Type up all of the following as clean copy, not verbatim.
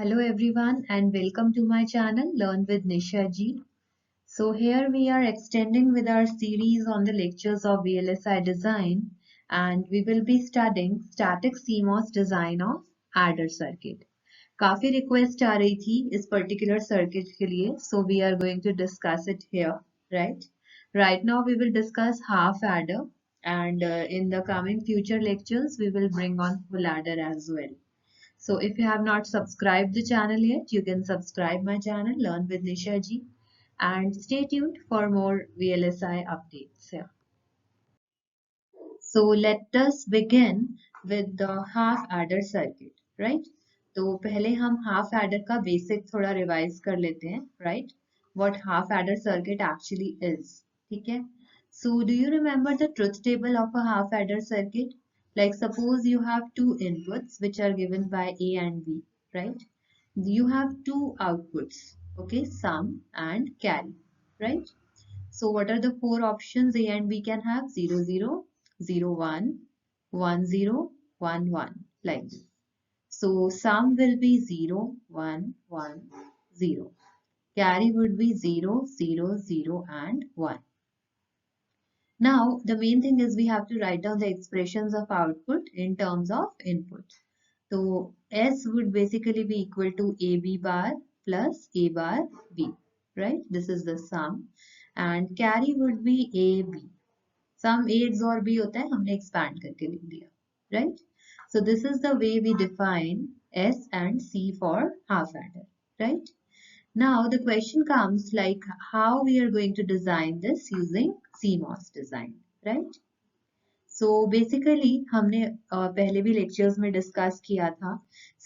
Hello everyone and welcome to my channel Learn with Nisha ji. So here we are extending with our series on the lectures of VLSI design and we will be studying Static CMOS Design of adder circuit. काफी request आ रही थी इस particular circuit के लिए, so we are going to discuss it here, right? Right now we will discuss half adder and in the coming future lectures we will bring on full adder as well. So if you have not subscribed the channel yet, you can subscribe my channel, Learn with Nisha ji, and stay tuned for more VLSI updates. Yeah. So let us begin with the half adder circuit, right? तो पहले हम half adder का basic थोड़ा revise कर लेते हैं, right? What half adder circuit actually is, ठीक है? So do you remember the truth table of a half adder circuit? Like suppose you have two inputs which are given by A and B, right? You have two outputs, okay, sum and carry, right? So what are the four options A and B can have? 0, 0, 0, 1, 1, 0, 1, 1, like this. So sum will be 0, 1, 1, 0. Carry would be 0, 0, 0 and 1. Now, the main thing is we have to write down the expressions of output in terms of input. So, S would basically be equal to AB bar plus A bar B, right? This is the sum. And carry would be AB. Sum A XOR B होता है, हमने expand करके लिख दिया, right? So, this is the way we define S and C for half adder, right? Now the question comes like how we are going to design this using CMOS design, right? So basically हमने पहले भी lectures में discuss किया था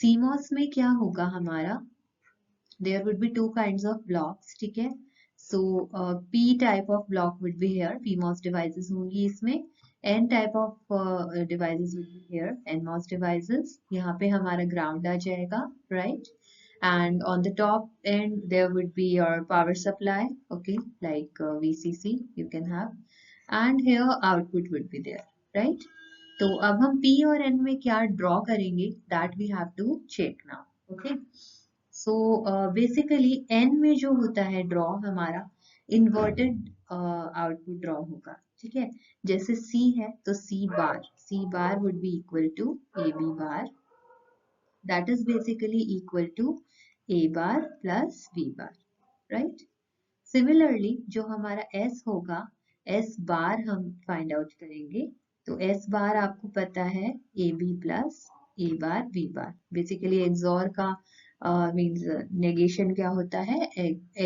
CMOS में क्या होगा हमारा there would be two kinds of blocks, ठीक है? So P type of block would be here, PMOS devices होंगी इसमें, N type of devices would be here, NMOS devices. यहाँ पे हमारा ground आ जाएगा, right? And on the top end there would be your power supply, okay, like VCC you can have, and here output would be there, right? तो अब हम P और N में क्या draw करेंगे that we have to check now, okay? So basically N में जो होता है draw हमारा inverted output draw होगा, ठीक है? जैसे C है तो C bar would be equal to AB bar, that is basically equal to A bar plus B bar, right? Similarly, जो हमारा S होगा, S bar हम find out करेंगे, तो S bar आपको पता है AB plus A bar B bar. Basically XOR का means negation क्या होता है?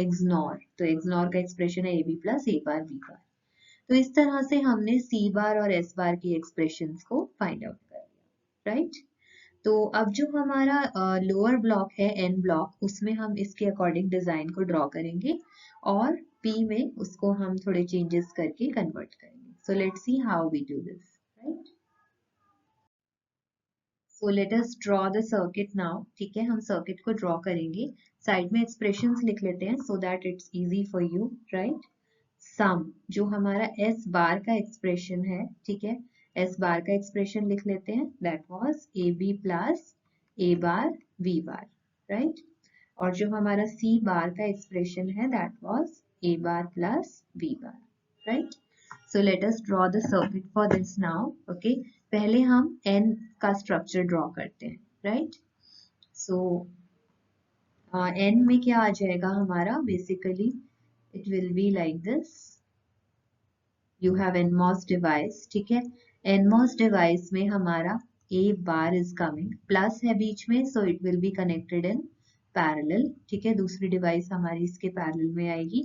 XNOR. तो XNOR का expression है AB plus A bar B bar. तो इस तरह से हमने C bar और S bar की expressions को find out कर लिया, right? तो अब जो हमारा लोअर ब्लॉक है एन ब्लॉक, उसमें हम इसके अकॉर्डिंग डिजाइन को ड्रॉ करेंगे और पी में उसको हम थोड़े चेंजेस करके कन्वर्ट करेंगे. So let's see how we do this, right? So let us draw the circuit now, ठीक है? हम सर्किट को ड्रॉ करेंगे, साइड में एक्सप्रेशंस लिख लेते हैं so that it's easy for you, right? Sum जो हमारा एस बार का एक्सप्रेशन है, ठीक है, एस बार का एक्सप्रेशन लिख लेते हैं, that was A B plus A bar B bar, right? और जो हमारा सी बार का एक्सप्रेशन है that was A bar plus B bar, right? So let us draw the circuit for this now, okay? पहले हम N का structure draw करते हैं, राइट? सो एन में क्या आ जाएगा हमारा, basically it will be like this. You have NMOS device, ठीक है? NMOS device में हमारा A bar is coming, plus है बीच में, so it will be connected in parallel, ठीक है? दूसरी डिवाइस हमारी इसके पैरेलल में आएगी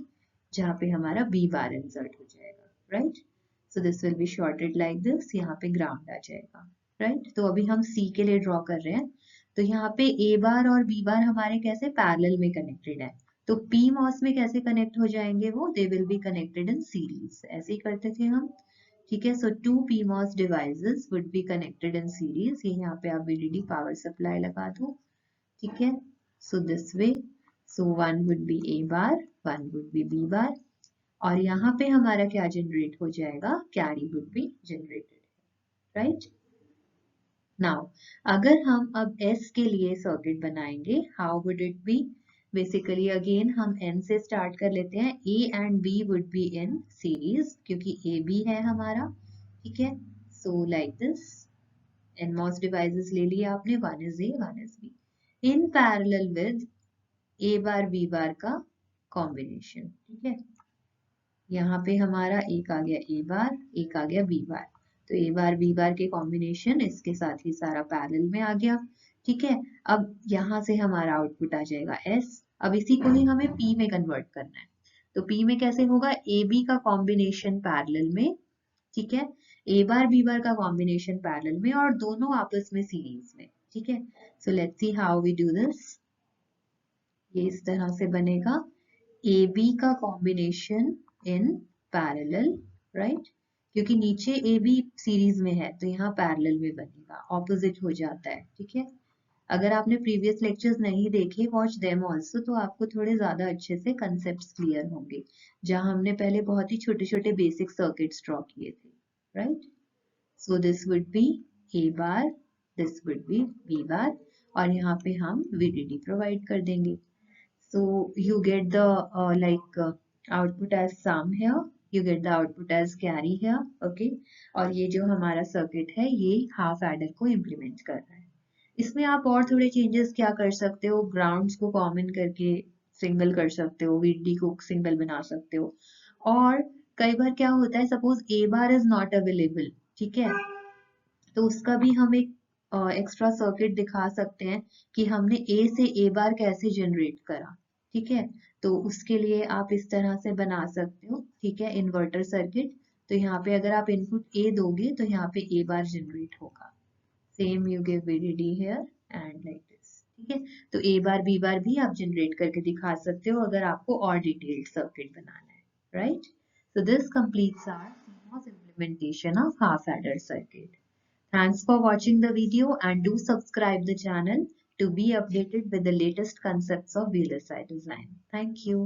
जहाँ पे हमारा B bar इंसर्ट हो जाएगा, right? So this will be shorted like this, यहाँ पे ग्राउंड आ जाएगा, right? तो अभी हम C के लिए ड्रॉ कर रहे हैं, तो यहाँ पे A bar और B bar हमारे कैसे पैरेलल में कनेक्टेड है, तो PMOS में कैसे कनेक्ट हो जाएंगे वो, they will be connected in series, ऐसे ही करते थे हम, ठीक है? So two PMOS devices would be connected in series. ये यहाँ पे आप VDD पावर सप्लाई लगा दो, ठीक है? So this way, so one would be A bar, one would be B बार, और यहाँ पे हमारा क्या जनरेट हो जाएगा, carry would be generated, right? Now अगर हम अब S के लिए सर्किट बनाएंगे, how would it be? Basically again हम N से स्टार्ट कर लेते हैं. A and B would be in series क्योंकि A B है हमारा. ठीक है, so like this NMOS devices ले लिया आपने, 1 is A 1 is B in parallel with A bar B बार का कॉम्बिनेशन. ठीक है, यहाँ पे हमारा एक आ गया A बार, एक आ गया B बार. तो A बार B बार के कॉम्बिनेशन इसके साथ ही सारा पैरेलल में आ गया. ठीक है, अब यहाँ से हमारा आउटपुट आ जाएगा S. अब इसी को ही हमें P में कन्वर्ट करना है. तो P में कैसे होगा? A B का कॉम्बिनेशन पैरेलल में. ठीक है, A बार B बार का कॉम्बिनेशन पैरेलल में और दोनों आपस में सीरीज में. ठीक है, so let's see how we do this. ये इस तरह से बनेगा, ए बी का कॉम्बिनेशन इन पैरेलल, राइट? क्योंकि नीचे ए बी सीरीज में है तो यहाँ पैरेलल में बनेगा, ऑपोजिट हो जाता है. ठीक है, अगर आपने प्रीवियस लेक्चर्स नहीं देखे, वॉच देम आल्सो, तो आपको थोड़े ज्यादा अच्छे से कंसेप्ट्स क्लियर होंगे, जहां हमने पहले बहुत ही छोटे छोटे बेसिक सर्किट्स ड्रॉ किए थे, right? So this would be A bar, this would be B bar, और यहाँ पे हम VDD प्रोवाइड कर देंगे. So you get the output as sum here, you get the output as carry here, okay? और ये जो हमारा सर्किट है ये हाफ एडर को इम्प्लीमेंट कर रहा है. इसमें आप और थोड़े चेंजेस क्या कर सकते हो, ग्राउंड्स को कॉमन करके सिंगल कर सकते हो, VDD को सिंगल बना सकते हो. और कई बार क्या होता है, suppose A bar is not available, ठीक है, तो उसका भी हम एक एक्स्ट्रा सर्किट दिखा सकते हैं कि हमने A से A बार कैसे जनरेट करा. ठीक है, तो उसके लिए आप इस तरह से बना सकते हो. ठीक है, इन्वर्टर सर्किट. तो यहाँ पे अगर आप इनपुट A दोगे तो यहाँ पे A बार जनरेट होगा. Same you give VDD here and like this. ठीक है, तो A बार B बार भी आप जनरेट करके दिखा सकते हो अगर आपको और डिटेल्ड सर्किट बनाना है, right? So this completes our CMOS implementation of half adder circuit. Thanks for watching the video and do subscribe the channel to be updated with the latest concepts of VLSI design. Thank you.